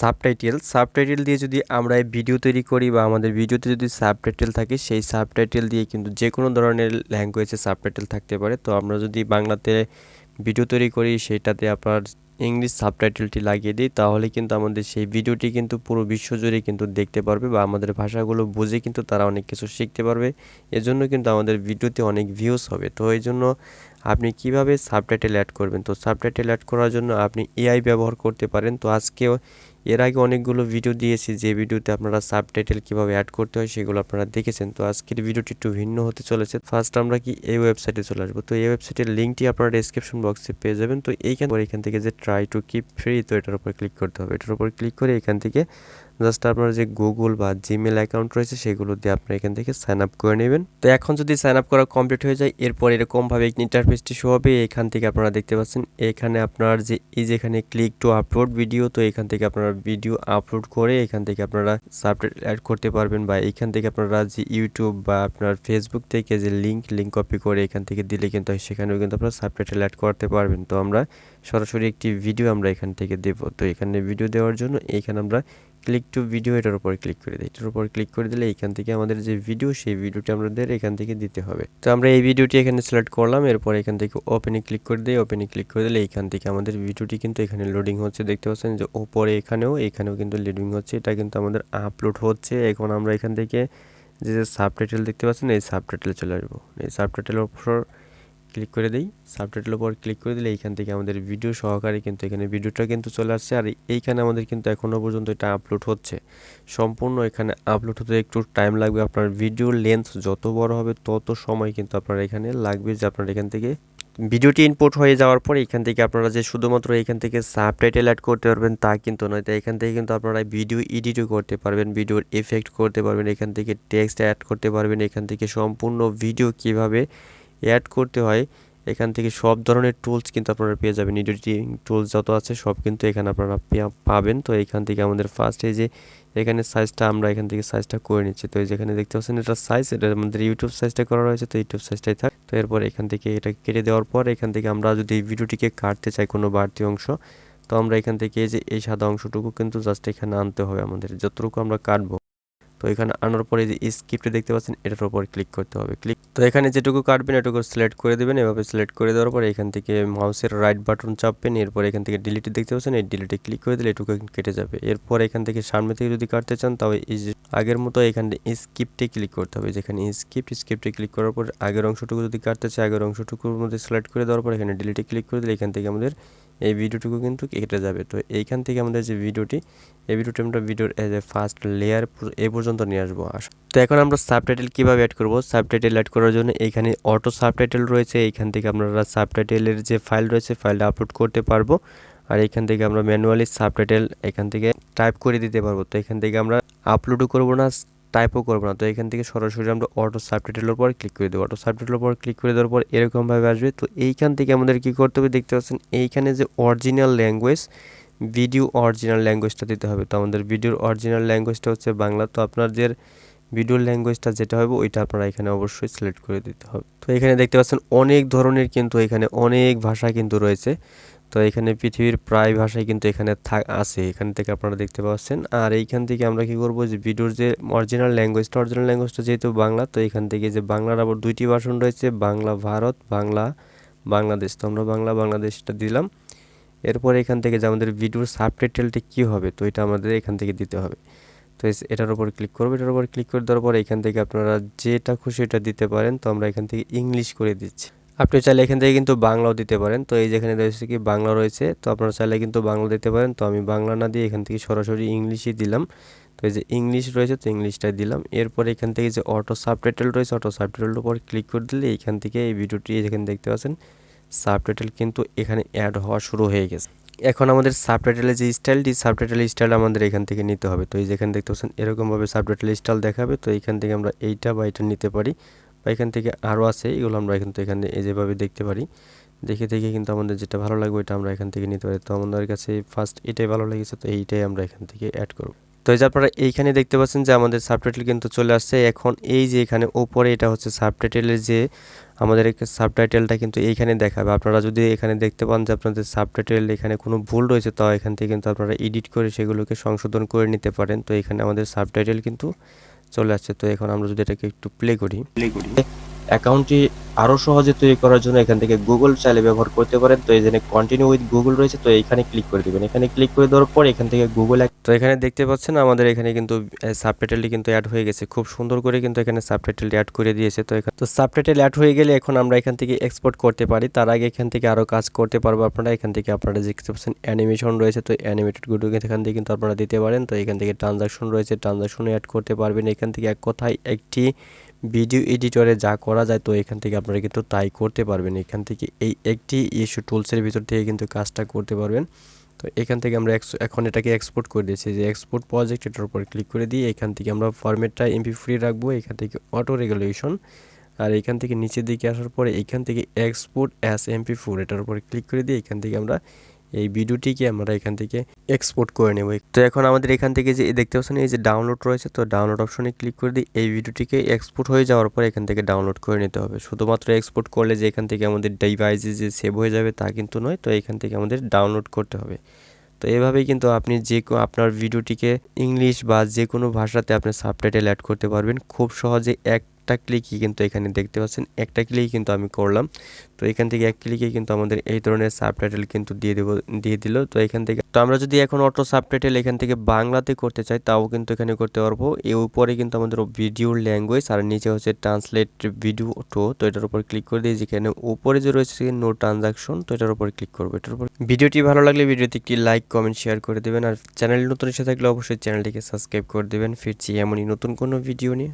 Subtitle দিয়ে যদি আমরা এই ভিডিও তৈরি করি বা আমাদের ভিডিওতে যদি সাবটাইটেল থাকে, সেই সাবটাইটেল দিয়ে কিন্তু যে কোনো ধরনের ল্যাঙ্গুয়েজে সাবটাইটেল থাকতে পারে। তো আমরা যদি বাংলাতে ভিডিও তৈরি করি, সেটাতে আপনার ইংলিশ সাবটাইটেলটি লাগিয়ে দিই, তাহলে কিন্তু আমাদের সেই ভিডিওটি কিন্তু পুরো বিশ্বজুড়ে কিন্তু দেখতে পারবে বা আমাদের ভাষাগুলো বুঝে কিন্তু তারা অনেক কিছু শিখতে পারবে। এজন্য কিন্তু আমাদের ভিডিওতে অনেক ভিউজ হবে। তো এই জন্য আপনি কিভাবে সাবটাইটেল অ্যাড করবেন? তো সাবটাইটেল অ্যাড করার জন্য আপনি এআই ব্যবহার করতে পারেন। তো আজকেও এর আগে অনেকগুলো ভিডিও দিয়েছি, যে ভিডিওতে আপনারা সাবটাইটেল কিভাবে অ্যাড করতে হয় সেগুলো আপনারা দেখেছেন। তো আজকের ভিডিওটি একটু ভিন্ন হতে চলেছে। ফার্স্ট আমরা এই ওয়েবসাইটে চলে আসবো। তো এই ওয়েবসাইটের লিঙ্কটি আপনারা ডেসক্রিপশন বক্সে পেয়ে যাবেন। তো এখান থেকে যে ট্রাই টু কিপ ফ্রি, তো এটার উপর ক্লিক করতে হবে। এটার উপর ক্লিক করে এখান থেকে জাস্ট আপনার যে গুগল বা জিমেল অ্যাকাউন্ট রয়েছে সেগুলো দিয়ে আপনারা এখান থেকে সাইন আপ করে নেবেন। তো এখন যদি সাইন আপ করা কমপ্লিট হয়ে যায়, এরপর এরকমভাবে ইন্টারফেসটি শো হবে। এখান থেকে আপনারা দেখতে পাচ্ছেন এখানে আপনার যেখানে ক্লিক টু আপলোড ভিডিও, তো এখান থেকে আপনারা ভিডিও আপলোড করে এখান থেকে আপনারা সাবটাইটেল অ্যাড করতে পারবেন, বা এখান থেকে আপনারা যে ইউটিউব বা আপনার ফেসবুক থেকে যে লিঙ্ক কপি করে এখান থেকে দিলে কিন্তু সেখানেও কিন্তু আপনারা সাবটাইটেল অ্যাড করতে পারবেন। তো আমরা সরাসরি একটি ভিডিও আমরা এখান থেকে দেব। তো এখানে ভিডিও দেওয়ার জন্য এইখানে আমরা ক্লিক টু ভিডিও, এটার উপর ক্লিক করে দিই। এটার উপর ক্লিক করে দিলে এখান থেকে আমাদের যে ভিডিও, সেই ভিডিওটি আমাদের এখান থেকে দিতে হবে। তো আমরা এই ভিডিওটি এখানে সিলেক্ট করলাম, এরপর এখান থেকে ওপেনে ক্লিক করে দিই। ওপেনে ক্লিক করে দিলে এখান থেকে আমাদের ভিডিওটি কিন্তু এখানে লোডিং হচ্ছে, দেখতে পাচ্ছেন যে ওপরে এখানেও কিন্তু লোডিং হচ্ছে। এটা কিন্তু আমাদের আপলোড হচ্ছে। এখন আমরা এখান থেকে যে সাবটাইটেল দেখতে পাচ্ছেন, এই সাবটাইটেল চলে আসবো। এই সাবটাইটেলের উপর ক্লিক করে দিই। সাবটাইটেলের উপর ক্লিক করে দিলে এইখান থেকে আমাদের ভিডিও সহকারে কিন্তু এখানে ভিডিওটা কিন্তু চলে আসছে। আর এইখানে আমাদের কিন্তু এখনও পর্যন্ত এটা আপলোড হচ্ছে। সম্পূর্ণ এখানে আপলোড হতে একটু টাইম লাগবে। আপনার ভিডিওর লেন্থ যত বড় হবে তত সময় কিন্তু আপনার এখানে লাগবে, যে আপনার এখান থেকে ভিডিওটি ইনপুট হয়ে যাওয়ার পর এখান থেকে আপনারা যে শুধুমাত্র এখান থেকে সাবটাইটেল অ্যাড করতে পারবেন তা কিন্তু নয়। তাই এখান থেকে কিন্তু আপনারা ভিডিও এডিটও করতে পারবেন, ভিডিওর এফেক্ট করতে পারবেন, এখান থেকে টেক্সট অ্যাড করতে পারবেন। এখান থেকে সম্পূর্ণ ভিডিও কিভাবে অ্যাড করতে হয়, এখান থেকে সব ধরনের টুলস কিন্তু আপনারা পেয়ে যাবেন। এডিটিং টুলস যত আছে সব কিন্তু এখানে আপনারা পাবেন। তো এখান থেকে আমাদের ফার্স্ট এই যে এখানে সাইজটা, আমরা এখান থেকে সাইজটা করে নিচ্ছি। তো এই যেখানে দেখতে পাচ্ছেন এটা সাইজ, এটা আমাদের ইউটিউব সাইজটা করা রয়েছে, তো ইউটিউব সাইজটাই থাক। তো এরপর এখান থেকে এটা কেটে দেওয়ার পর এখান থেকে আমরা যদি এই ভিডিওটিকে কাটতে চাই কোনো বাড়তি অংশ, তো আমরা এখান থেকে এই যে এই সাদা অংশটুকু কিন্তু জাস্ট এখানে আনতে হবে আমাদের, যতটুকু আমরা কাটবো। তো এখানে আনার পরে যে স্ক্রিপ্টে দেখতে পাচ্ছেন এটার উপর ক্লিক করতে হবে। তো এখানে যেটুকু কাটবেন এটুকু সিলেক্ট করে দেবেন। এভাবে সিলেক্ট করে দেওয়ার পর এখান থেকে মাউসের রাইট বাটন চাপবেন। এরপর এখান থেকে ডিলিট দেখতে পাচ্ছেন, এই ডিলিটে ক্লিক করে দিলে এটুকু কেটে যাবে। এরপর এখান থেকে সামনে থেকে যদি কাটতে চান, তবে এই যে আগের মতো এখানে স্ক্রিপ্টে ক্লিক করতে হবে। যেখানে স্ক্রিপ্টে ক্লিক করার পর আগের অংশটুকু যদি কাটতে চাই, আগের অংশটুকুর মধ্যে সিলেক্ট করে দেওয়ার পর এখানে ডিলিটে ক্লিক করে দিলে এখান থেকে আমাদের এই ভিডিওটুকু কিন্তু কেটে যাবে। তো এইখান থেকে আমাদের যে ভিডিওটি, এই ভিডিওটি আমরা ভিডিওর এজ এ ফার্স্ট লেয়ার এ পর্যন্ত নিয়ে আসবো। তো এখন আমরা সাবটাইটেল কীভাবে অ্যাড করব? সাবটাইটেল অ্যাড করার জন্য এইখানে অটো সাবটাইটেল রয়েছে, এইখান থেকে আপনারা সাবটাইটেলের যে ফাইল রয়েছে ফাইলটা আপলোড করতে পারবো। আর এখান থেকে আমরা ম্যানুয়ালি সাবটাইটেল এখান থেকে টাইপ করে দিতে পারবো। তো এখান থেকে আমরা আপলোডও করবো না, টাইপও করবো না। তো এখান থেকে সরাসরি আমরা অটো সাবটাইটেলের উপর ক্লিক করে দেবো। অটো সাবটাইটেলের উপর ক্লিক করে দেওয়ার পর এরকমভাবে আসবে। তো এইখান থেকে আমাদের কী করতে হবে দেখতে পাচ্ছেন, এইখানে যে অরিজিনাল ল্যাঙ্গুয়েজ, ভিডিও অরিজিনাল ল্যাঙ্গুয়েজটা দিতে হবে। তো আমাদের ভিডিওর অরিজিনাল ল্যাঙ্গুয়েজটা হচ্ছে বাংলা। তো আপনার যে ভিডিওর ল্যাঙ্গুয়েজটা যেটা হবে ওইটা আপনারা এখানে অবশ্যই সিলেক্ট করে দিতে হবে। তো এখানে দেখতে পাচ্ছেন অনেক ধরনের কিন্তু এখানে অনেক ভাষা কিন্তু রয়েছে। তো এখানে পৃথিবীর প্রায় ভাষাই কিন্তু এখানে আছে, এখান থেকে আপনারা দেখতে পাচ্ছেন। আর এইখান থেকে আমরা কি করব, যে ভিডিওর যে অরিজিনাল ল্যাঙ্গুয়েজটা যেহেতু বাংলা, তো এখান থেকে যে বাংলার আবার দুইটি ভার্সন রয়েছে, বাংলা ভারত, বাংলা বাংলাদেশ। তো আমরা বাংলা বাংলাদেশটা দিলাম। এরপর এখান থেকে যে আমাদের ভিডিওর সাবটাইটেলটা কী হবে, তো এটা আমাদের এখান থেকে দিতে হবে। তো এটার উপর ক্লিক করবো। এটার উপর ক্লিক করে দেওয়ার পর এখান থেকে আপনারা যেটা খুশি এটা দিতে পারেন। তো আমরা এখান থেকে ইংলিশ করে দিচ্ছি। আপনি চাইলে এখান থেকে কিন্তু বাংলাও দিতে পারেন। তো এই যেখানে রয়েছে কি বাংলা রয়েছে, তো আপনারা চাইলে কিন্তু বাংলা দিতে পারেন। তো আমি বাংলা না দিয়ে এখান থেকে সরাসরি ইংলিশই দিলাম। তো এই যে ইংলিশ রয়েছে, তো ইংলিশটাই দিলাম। এরপর এখান থেকে যে অটো সাবটাইটেল রয়েছে, অটো সাবটাইটেলের উপর ক্লিক করে দিলে এইখান থেকে এই ভিডিওটি যেখানে দেখতে পাচ্ছেন সাবটাইটেল কিন্তু এখানে অ্যাড হওয়া শুরু হয়ে গেছে। এখন আমাদের সাবটাইটেলের যে সাবটাইটেল স্টাইল আমাদের এখান থেকে নিতে হবে। তো এই যেখানে দেখতে পাচ্ছেন এরকমভাবে সাবটাইটেল স্টাইল দেখাবে। তো এইখান থেকে আমরা এইটা বা এটা নিতে পারি, বা এখান থেকে আরও আছে, এগুলো আমরা কিন্তু এখানে যেভাবে দেখতে পারি। দেখে কিন্তু আমাদের যেটা ভালো লাগবে এটা আমরা এখান থেকে নিতে পারি। তো আমাদের কাছে ফার্স্ট এটাই ভালো লেগেছে, তো এইটাই আমরা এখান থেকে অ্যাড করব। তো এই যে আপনারা এইখানে দেখতে পাচ্ছেন যে আমাদের সাবটাইটেল কিন্তু চলে আসছে। এখন এই যে এখানে উপরে এটা হচ্ছে সাবটাইটেলের যে আমাদের সাবটাইটেলটা কিন্তু এইখানে দেখাবে। আপনারা যদি এখানে দেখতে পান যে আপনাদের সাবটাইটেল এখানে কোনো ভুল রয়েছে, তাও এখান থেকে কিন্তু আপনারা এডিট করে সেগুলোকে সংশোধন করে নিতে পারেন। তো এখানে আমাদের সাবটাইটেল কিন্তু চলে আসছে। তো এখন আমরা যদি এটাকে একটু প্লে করি, অ্যাকাউন্টটি আরও সহজে তৈরি করার জন্য এখান থেকে গুগল চাইলে ব্যবহার করতে পারেন। তো এই যে কন্টিনিউ উইথ গুগল রয়েছে, তো এখানে ক্লিক করে দিবেন। এখানে ক্লিক করে দেওয়ার পর এখান থেকে গুগল, তো এখানে দেখতে পাচ্ছেন আমাদের এখানে কিন্তু সাবটাইটেলটি কিন্তু অ্যাড হয়ে গেছে। খুব সুন্দর করে কিন্তু এখানে সাবটাইটেলটি অ্যাড করে দিয়েছে। তো এখানে তো সাবটাইটেল অ্যাড হয়ে গেলে এখন আমরা এখান থেকে এক্সপোর্ট করতে পারি। তার আগে এখান থেকে আরও কাজ করতে পারবো আপনারা। এখান থেকে আপনারা দেখতে পাচ্ছেন অ্যানিমেশন রয়েছে, তো অ্যানিমেটেডগুলো এখান থেকে কিন্তু আপনারা দিতে পারেন। তো এখান থেকে ট্রানজাকশন রয়েছে, ট্রানজাকশনে অ্যাড করতে পারবেন। এখান থেকে এক কথায় একটি ভিডিও এডিটরে যা করা যায়, তো এখান থেকে আপনারা কিন্তু তাই করতে পারবেন। এখান থেকে এই একটি ইস্যু টুলসের ভিতর থেকে কিন্তু কাজটা করতে পারবেন। তো এখান থেকে আমরা এখন এটাকে এক্সপোর্ট করে দিয়েছি, যে এক্সপোর্ট প্রজেক্ট, এটার উপর ক্লিক করে দিয়ে এখান থেকে আমরা ফরম্যাটটা MP3 রাখবো। এখান থেকে অটো রেগুলেশন, আর এখান থেকে নিচের দিকে আসার পরে এখান থেকে এক্সপোর্ট অ্যাজ MP4 এটার উপর ক্লিক করে দিয়ে এখান থেকে আমরা এই ভিডিওটিকে আমরা এখান থেকে এক্সপোর্ট করে নেব। তো এখন আমাদের এখান থেকে যে দেখতে পাচ্ছেন এই যে ডাউনলোড রয়েছে, তো ডাউনলোড অপশনে ক্লিক করে দিই। এই ভিডিওটিকে এক্সপোর্ট হয়ে যাওয়ার পর এখান থেকে ডাউনলোড করে নিতে হবে। শুধুমাত্র এক্সপোর্ট করলে যে এখান থেকে আমাদের ডিভাইসে যে সেভ হয়ে যাবে তা কিন্তু নয়, তো এখান থেকে আমাদের ডাউনলোড করতে হবে। তো এভাবেই কিন্তু আপনি আপনার ভিডিওটিকে ইংলিশ বা যে কোনো ভাষাতে আপনি সাবটাইটেল অ্যাড করতে পারবেন খুব সহজে। একটা ক্লিকই কিন্তু এখানে দেখতে পাচ্ছেন, একটা ক্লিকই কিন্তু আমি করলাম। তো এখান থেকে এক ক্লিকে কিন্তু আমাদের এই ধরনের সাবটাইটেল কিন্তু দিয়ে দিল। তো এখান থেকে তো আমরা যদি এখন অটো সাবটাইটেল এখান থেকে বাংলাতে করতে চাই, তাও কিন্তু এখানে করতে পারবো। এর উপরে কিন্তু আমাদের ভিডিওর ল্যাঙ্গুয়েজ, আর নিচে হচ্ছে ট্রান্সলেট ভিডিও টু। তো এটার উপর ক্লিক করে দিয়ে যেখানে উপরে যে রয়েছে নো ট্রানজাকশন, তো এটার উপর ক্লিক করবো। এটার উপর ভিডিওটি ভালো লাগলে ভিডিওতে একটি লাইক, কমেন্ট, শেয়ার করে দেবেন। আর চ্যানেল নতুন এসে থাকলে অবশ্যই চ্যানেলটিকে সাবস্ক্রাইব করে দেবেন। ফিরছি এমনই নতুন কোনো ভিডিও নিয়ে।